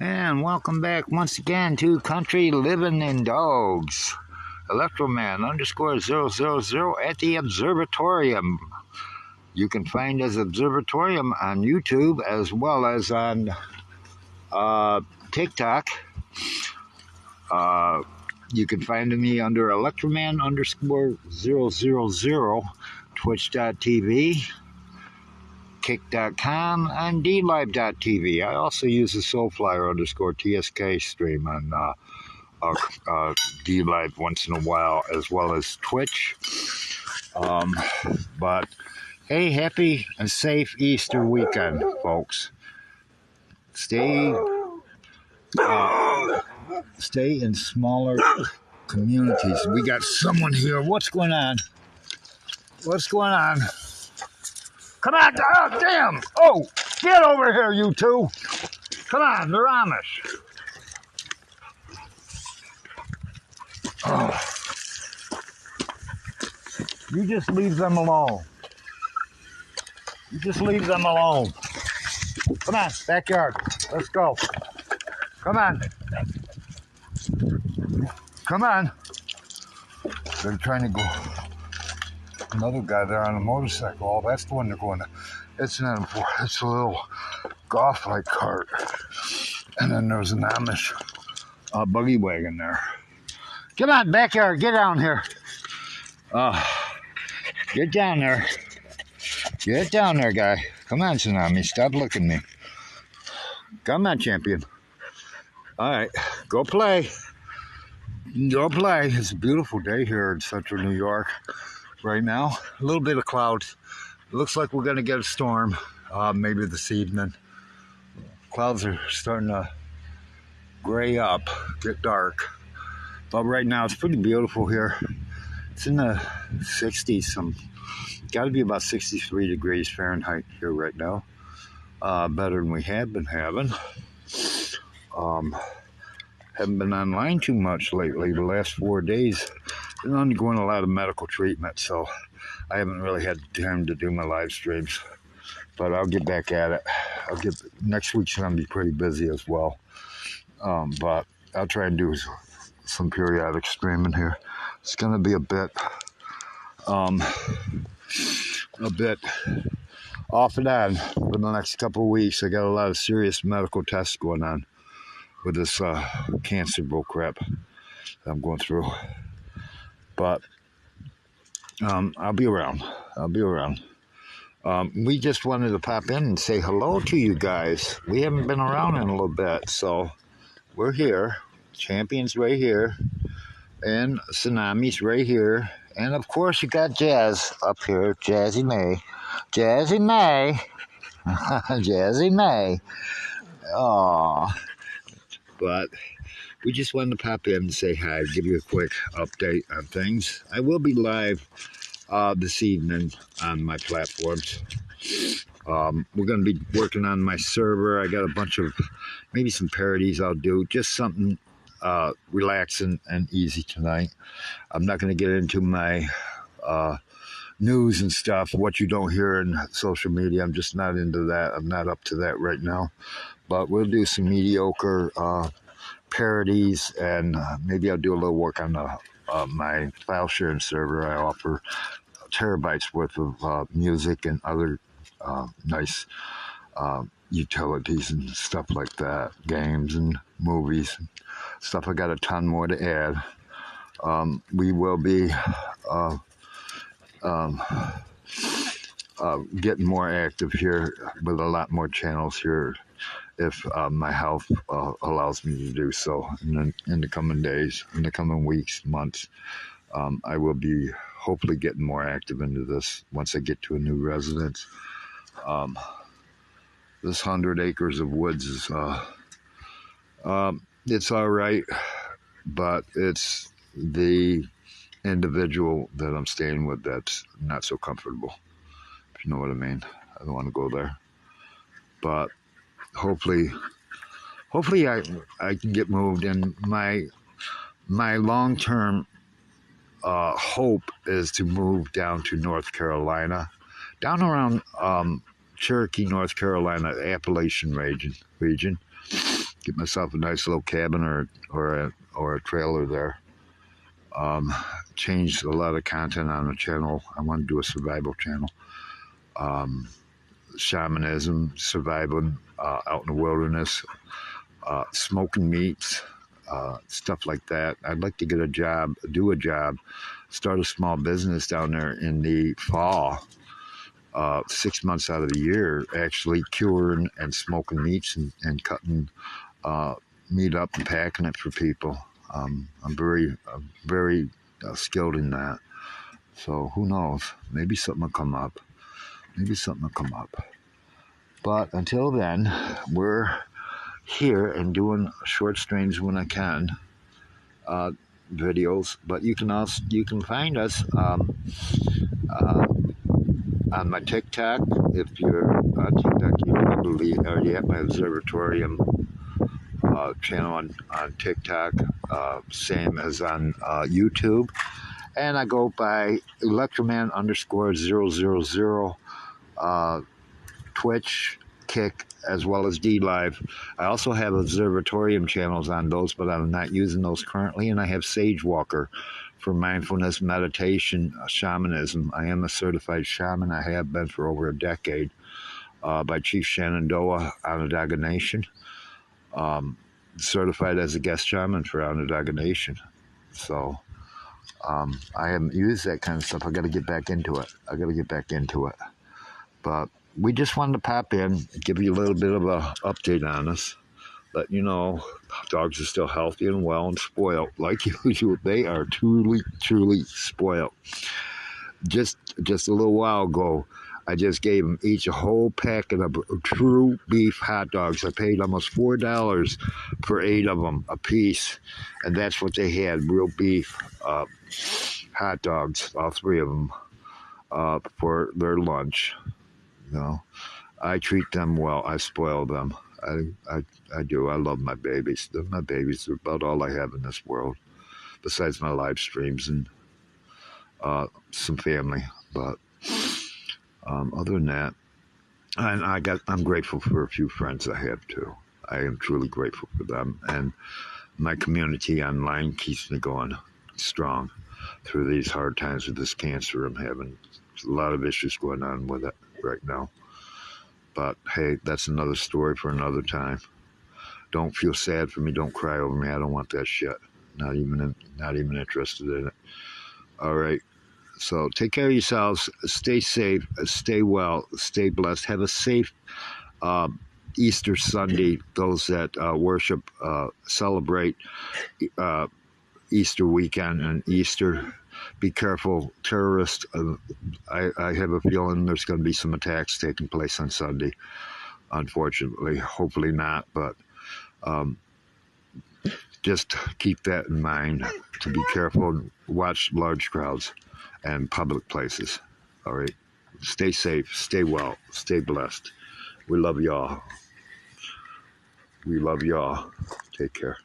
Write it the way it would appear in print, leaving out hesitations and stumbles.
And welcome back once again to Country Living in Dogs. Electroman _000 at the Observatorium. You can find us Observatorium on YouTube as well as on TikTok. You can find me under Electroman _000, Twitch.tv, Kick.com, and DLive.tv. I also use the Soulflyer _TSK stream on DLive once in a while, as well as Twitch. But hey, happy and safe Easter weekend, folks. Stay in smaller communities. We got someone here. What's going on? What's going on? Come on! Oh, damn! Oh, get over here, you two! Come on, they're Amish. Oh. You just leave them alone. You just leave them alone. Come on, backyard. Let's go. Come on. Come on. They're trying to go. Another guy there on a motorcycle. Oh, that's the one they're going to. It's not important. It's a little golf-like cart. And then there's an Amish buggy wagon there. Come on, backyard. Get down here. Get down there. Get down there, guy. Come on, Tsunami. Stop looking at me. Come on, champion. All right. Go play. Go play. It's a beautiful day here in central New York right now. A little bit of clouds. It looks like we're going to get a storm maybe this evening. Clouds are starting to gray up, get dark. But right now it's pretty beautiful here. It's in the 60s. Got to be about 63 degrees Fahrenheit here right now. Better than we have been having. Haven't been online too much lately. The last 4 days, been undergoing a lot of medical treatment, so I haven't really had time to do my live streams. But I'll get back at it. Next week's gonna be pretty busy as well. But I'll try and do some periodic streaming here. It's gonna be a bit off and on for the next couple of weeks. I got a lot of serious medical tests going on with this cancer bullcrap that I'm going through. But I'll be around. We just wanted to pop in and say hello to you guys. We haven't been around in a little bit, so we're here. Champion's right here, and Tsunami's right here, and of course you got Jazz up here, Jazzy May. Jazzy May. Aww. But we just wanted to pop in and say hi, give you a quick update on things. I will be live this evening on my platforms. We're going to be working on my server. I got a bunch of, maybe some parodies I'll do. Just something relaxing and easy tonight. I'm not going to get into my news and stuff, what you don't hear in social media. I'm just not into that. I'm not up to that right now. But we'll do some mediocre parodies, and maybe I'll do a little work on my file sharing server. I offer terabytes worth of music and other nice utilities and stuff like that, games and movies and stuff. I got a ton more to add. We will be getting more active here with a lot more channels here if my health allows me to do so in the coming days, in the coming weeks, months. I will be hopefully getting more active into this once I get to a new residence. This 100 acres of woods is, it's all right, but it's the individual that I'm staying with that's not so comfortable, if you know what I mean. I don't want to go there. But hopefully I can get moved, and my long-term hope is to move down to North Carolina, down around Cherokee, North Carolina, Appalachian region. get myself a nice little cabin or a trailer there. Changed a lot of content on the channel. I want to do a survival channel. Shamanism, surviving out in the wilderness, smoking meats, stuff like that. I'd like to get a job, do a job, start a small business down there in the fall, 6 months out of the year, actually curing and smoking meats and cutting meat up and packing it for people. I'm very skilled in that. So who knows? Maybe something will come up. But until then, we're here and doing short streams when I can, videos. But you can find us on my TikTok. If you're on TikTok, you probably already have my observatorium channel on TikTok, same as on YouTube. And I go by Electroman_000, Twitch, Kick, as well as DLive. I also have observatorium channels on those, but I'm not using those currently. And I have Sage Walker for mindfulness, meditation, shamanism. I am a certified shaman. I have been for over a decade by Chief Shenandoah Onondaga Nation. Certified as a guest shaman for Onondaga Nation. So I haven't used that kind of stuff. I got to get back into it. But we just wanted to pop in, give you a little bit of a update on us. Let you know, dogs are still healthy and well and spoiled. Like usual, they are truly, truly spoiled. Just a little while ago, I just gave them each a whole packet of true beef hot dogs. I paid almost $4 for 8 of them a piece, and that's what they had, real beef hot dogs, all 3 of them, for their lunch. You know, I treat them well. I spoil them. I do. I love my babies. They're my babies. They're about all I have in this world, besides my live streams and some family. But other than that, and I'm grateful for a few friends I have too. I am truly grateful for them, and my community online keeps me going strong through these hard times with this cancer I'm having. There's a lot of issues going on with it right now. But hey, that's another story for another time. Don't feel sad for me. Don't cry over me. I don't want that shit. Not even interested in it. All right. So take care of yourselves. Stay safe. Stay well. Stay blessed. Have a safe Easter Sunday. Those that worship, celebrate Easter weekend and Easter. Be careful, terrorists. I have a feeling there's going to be some attacks taking place on Sunday. Unfortunately, hopefully not, but just keep that in mind. To be careful, watch large crowds and public places. All right, stay safe, stay well, stay blessed. We love y'all. Take care.